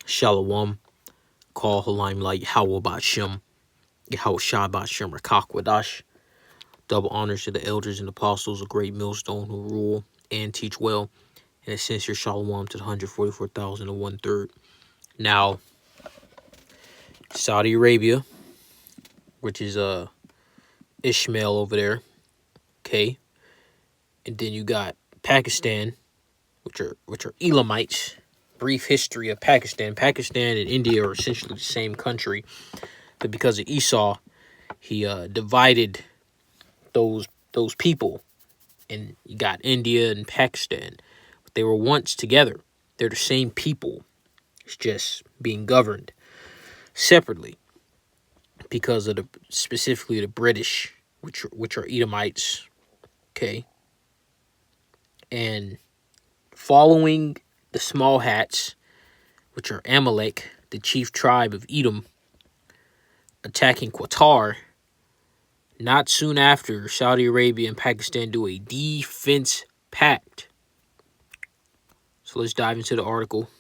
Shalom. Call Halim like Howell Bashem. Yahweh Shai Bashem Rakakwadash. Double honors to the elders and apostles, a great millstone who rule and teach well. And a sincere shalom to the 144,000 and 1/3. Now, Saudi Arabia, which is Ishmael over there, okay, and then you got Pakistan, which are Elamites. Brief history of Pakistan. Pakistan and India are essentially the same country, but because of Esau, he divided those people, and you got India and Pakistan. But they were once together. They're the same people. It's just being governed separately because of specifically the British, which are Edomites, okay, and following the small hats, which are Amalek, the chief tribe of Edom, attacking Qatar. Not soon after, Saudi Arabia and Pakistan do a defense pact. So let's dive into the article.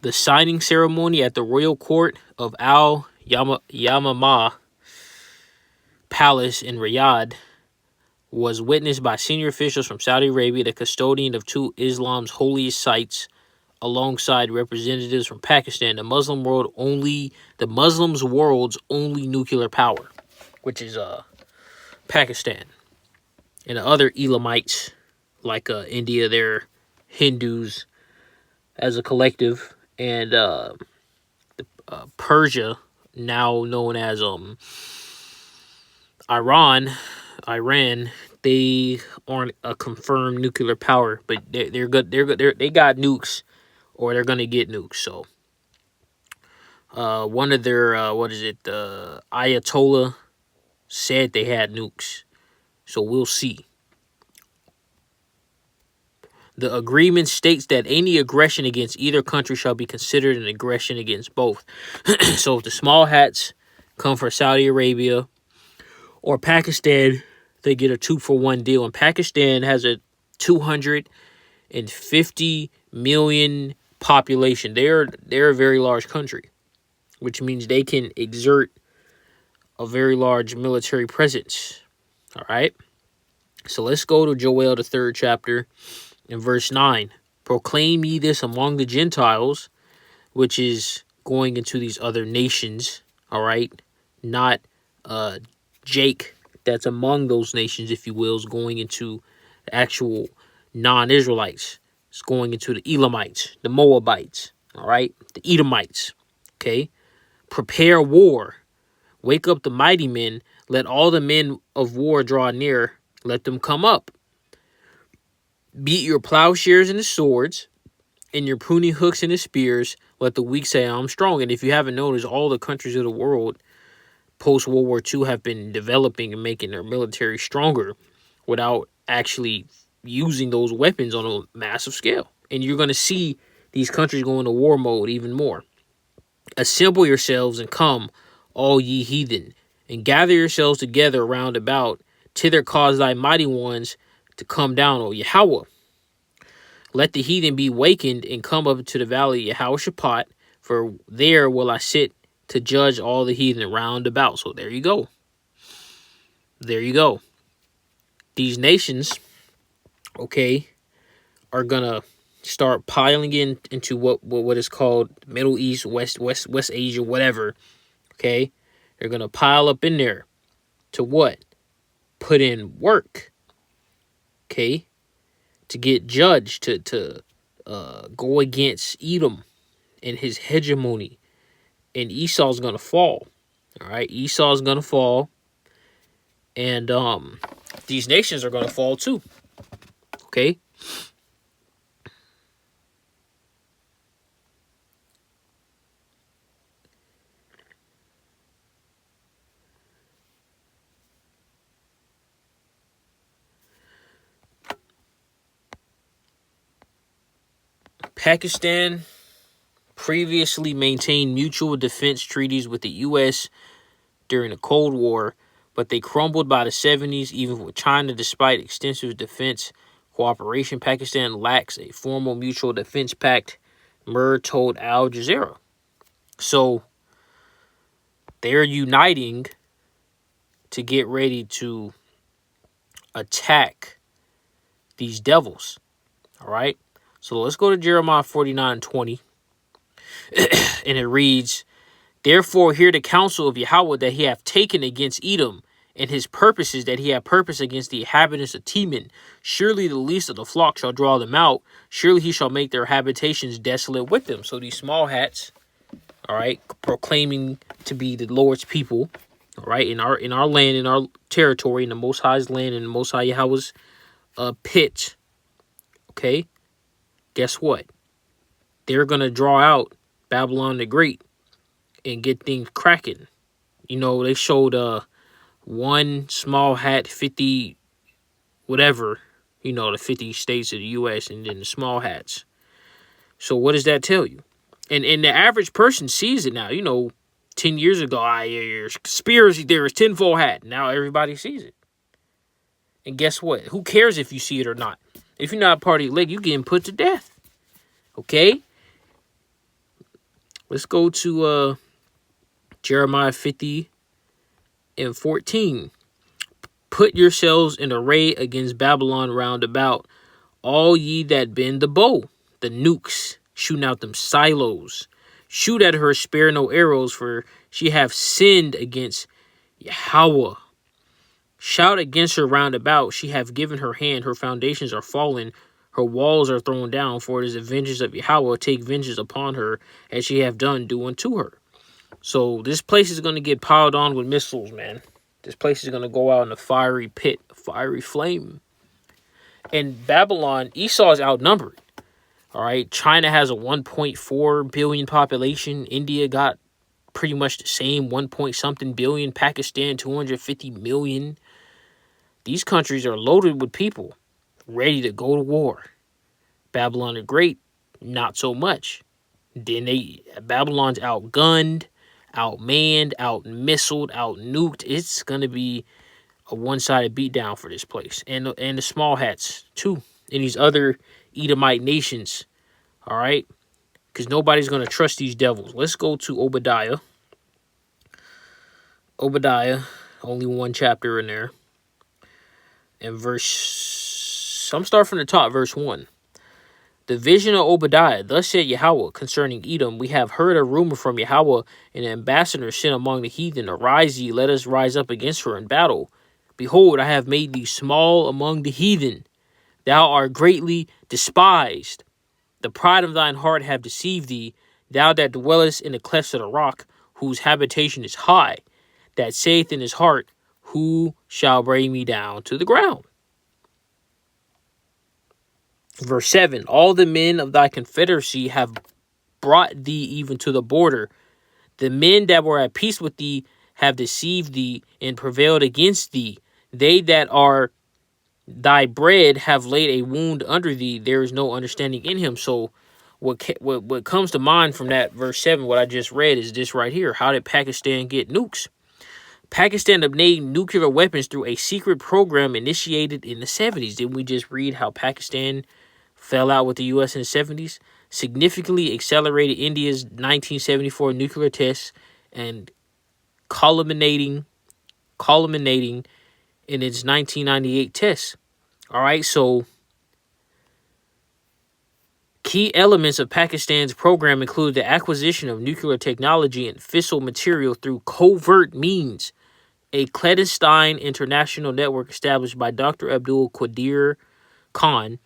The signing ceremony at the royal court of Al Yamamah Palace in Riyadh was witnessed by senior officials from Saudi Arabia, the custodian of two Islam's holiest sites, alongside representatives from Pakistan, the Muslims' world's only nuclear power, which is Pakistan, and the other Elamites like India. They're Hindus as a collective, and Persia, now known as Iran, they aren't a confirmed nuclear power, but they're good. They got nukes, or they're gonna get nukes. So, one of their Ayatollah said they had nukes. So we'll see. The agreement states that any aggression against either country shall be considered an aggression against both. So if the small hats come for Saudi Arabia or Pakistan, they get a 2-for-1 deal. And Pakistan has a 250 million population. They're a very large country, which means they can exert a very large military presence. All right. So let's go to Joel, the 3rd chapter, in verse 9. Proclaim ye this among the Gentiles, which is going into these other nations. All right. Not Jake, that's among those nations, if you will, is going into the actual non-Israelites. It's going into the Elamites, the Moabites, all right, the Edomites, okay? Prepare war. Wake up the mighty men. Let all the men of war draw near. Let them come up. Beat your plowshares and the swords, and your pruning hooks and the spears. Let the weak say, I'm strong. And if you haven't noticed, all the countries of the world post-World War II have been developing and making their military stronger without actually using those weapons on a massive scale. And you're going to see these countries go into war mode even more. Assemble yourselves and come, all ye heathen, and gather yourselves together round about, thither cause thy mighty ones to come down, O Yahweh. Let the heathen be wakened and come up to the valley of Yahweh Shaphat, for there will I sit to judge all the heathen round about. So there you go. There you go. These nations, okay, are gonna start piling into what is called Middle East, West Asia, whatever. Okay, they're gonna pile up in there to what? Put in work. Okay, to get judged, to go against Edom and his hegemony, and Esau's gonna fall. All right, Esau's gonna fall, and these nations are gonna fall too. Okay. Pakistan previously maintained mutual defense treaties with the U.S. during the Cold War, but they crumbled by the 70s, even with China, despite extensive defense cooperation. Pakistan lacks a formal mutual defense pact, Mir told Al Jazeera. So they're uniting to get ready to attack these devils. All right. So let's go to Jeremiah 49:20. And it reads, therefore hear the counsel of Yahweh that he hath taken against Edom, and his purposes that he hath purposed against the inhabitants of Teman. Surely the least of the flock shall draw them out. Surely he shall make their habitations desolate with them. So these small hats, all right, proclaiming to be the Lord's people, all right, in our land, in our territory, in the Most High's land, in the Most High Yahweh's pit. Okay, guess what? They're gonna draw out Babylon the Great and get things cracking. You know, they showed one small hat, 50 whatever, you know, the 50 states of the U.S. and then the small hats. So what does that tell you? And the average person sees it now. You know, 10 years ago, there's conspiracy theorist, tinfoil hat. Now everybody sees it. And guess what? Who cares if you see it or not? If you're not part of the elect, you're getting put to death. Okay? Let's go to Jeremiah 50:14. Put yourselves in array against Babylon round about, all ye that bend the bow, the nukes, shooting out them silos. Shoot at her, spare no arrows, for she hath sinned against Yahweh. Shout against her round about, she hath given her hand, her foundations are fallen, her walls are thrown down, for it is the vengeance of Yahweh, take vengeance upon her, as she hath done, do unto her. So this place is going to get piled on with missiles, man. This place is going to go out in a fiery pit, a fiery flame. And Babylon, Esau is outnumbered. All right. China has a 1.4 billion population. India got pretty much the same 1 point something billion. Pakistan, 250 million. These countries are loaded with people ready to go to war. Babylon the Great, not so much. Then Babylon's outgunned, outmanned, out-missiled, out-nuked. It's going to be a one-sided beatdown for this place. And the small hats, too. And these other Edomite nations. All right? Because nobody's going to trust these devils. Let's go to Obadiah. Obadiah, only one chapter in there. And I'm starting from the top, verse 1. The vision of Obadiah. Thus said Yahweh concerning Edom, we have heard a rumor from Yahweh, and an ambassador sent among the heathen. Arise ye, let us rise up against her in battle. Behold, I have made thee small among the heathen. Thou art greatly despised. The pride of thine heart have deceived thee, thou that dwellest in the clefts of the rock, whose habitation is high, that saith in his heart, who shall bring me down to the ground? Verse 7, all the men of thy confederacy have brought thee even to the border. The men that were at peace with thee have deceived thee and prevailed against thee. They that are thy bread have laid a wound under thee. There is no understanding in him. So what comes to mind from that verse 7, what I just read, is this right here. How did Pakistan get nukes? Pakistan obtained nuclear weapons through a secret program initiated in the 70s. Didn't we just read how Pakistan fell out with the U.S. in the 70s? Significantly accelerated India's 1974 nuclear tests and culminating in its 1998 tests. All right, so key elements of Pakistan's program include the acquisition of nuclear technology and fissile material through covert means. A clandestine international network established by Dr. Abdul Qadir Khan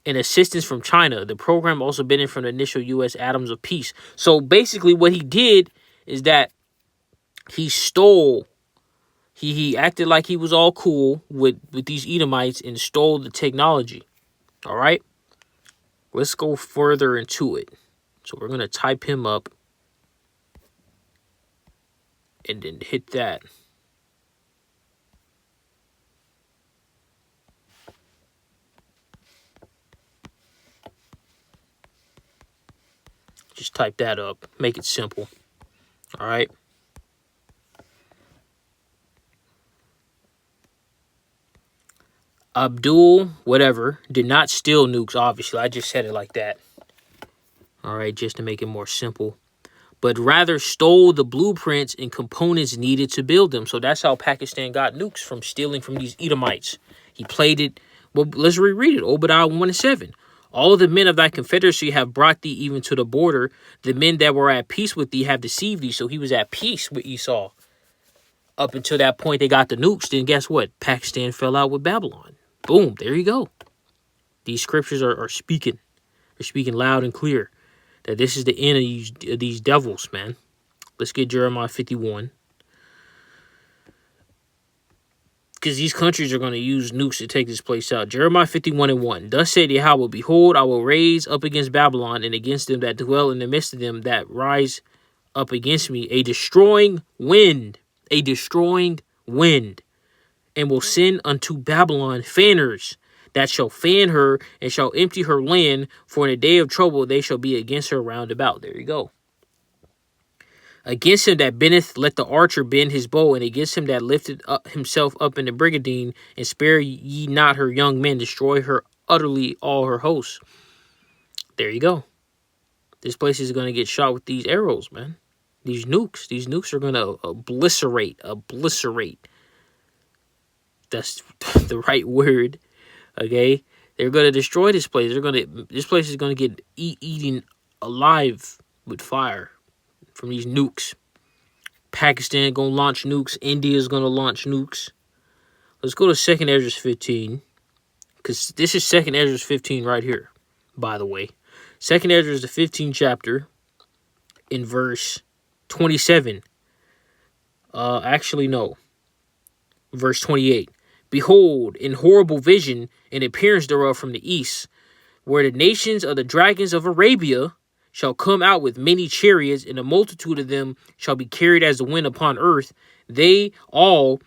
and assistance from China. The program also benefited from the initial U.S. Atoms of Peace. So basically what he did is that he stole, he acted like he was all cool with these Edomites and stole the technology. All right? Let's go further into it. So we're going to type him up and then hit that. Just type that up. Make it simple. All right. Abdul, whatever, did not steal nukes, obviously. I just said it like that. All right, just to make it more simple. But rather stole the blueprints and components needed to build them. So that's how Pakistan got nukes, from stealing from these Edomites. He played it. Well, let's reread it. Obadiah 1:7. All the men of thy confederacy have brought thee even to the border. The men that were at peace with thee have deceived thee. So he was at peace with Esau. Up until that point, they got the nukes. Then guess what? Pakistan fell out with Babylon. Boom. There you go. These scriptures are speaking. They're speaking loud and clear that this is the end of these devils, man. Let's get Jeremiah 51. Because these countries are going to use nukes to take this place out. Jeremiah 51:1. Thus said Yahweh, behold, I will raise up against Babylon and against them that dwell in the midst of them that rise up against me a destroying wind, and will send unto Babylon fanners that shall fan her and shall empty her land, for in a day of trouble they shall be against her round about. There you go. Against him that bendeth, let the archer bend his bow, and against him that lifted up himself up in the brigandine, and spare ye not her young men, destroy her utterly all her hosts. There you go. This place is going to get shot with these arrows, man. These nukes are going to obliterate. That's the right word. Okay, they're going to destroy this place. This place is going to get eaten alive with fire from these nukes. Pakistan going to launch nukes. India is going to launch nukes. Let's go to 2nd Ezra 15, because this is 2nd Ezra 15 right here, by the way. 2nd Ezra is the 15th chapter in verse 27. Actually, no. Verse 28. Behold, in horrible vision, an appearance thereof from the east, where the nations of the dragons of Arabia shall come out with many chariots, and a multitude of them shall be carried as the wind upon earth. All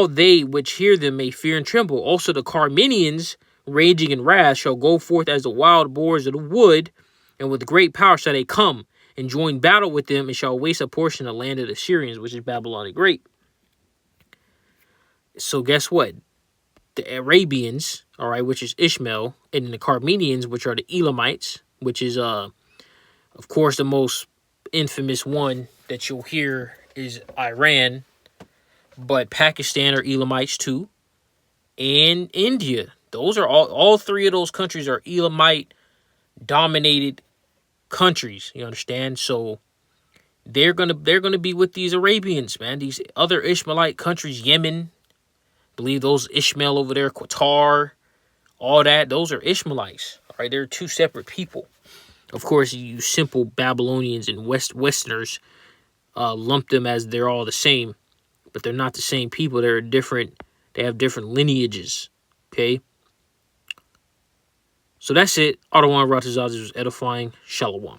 they which hear them may fear and tremble. Also the Carmenians, raging in wrath, shall go forth as the wild boars of the wood, and with great power shall they come and join battle with them, and shall waste a portion of the land of the Syrians, which is Babylon the Great. So guess what? The Arabians, all right, which is Ishmael, and the Carmenians, which are the Elamites, which is, of course, the most infamous one that you'll hear is Iran, but Pakistan are Elamites too, and India. Those are all three of those countries are Elamite-dominated countries. You understand? So they're gonna be with these Arabians, man. These other Ishmaelite countries, Yemen. Believe those Ishmael over there, Qatar, all that, those are Ishmaelites. All right, they're two separate people. Of course, you simple Babylonians and Westerners lump them as they're all the same, but they're not the same people. They're different. They have different lineages. Okay. So that's it. Auto One Ratazaz was edifying. Shalom.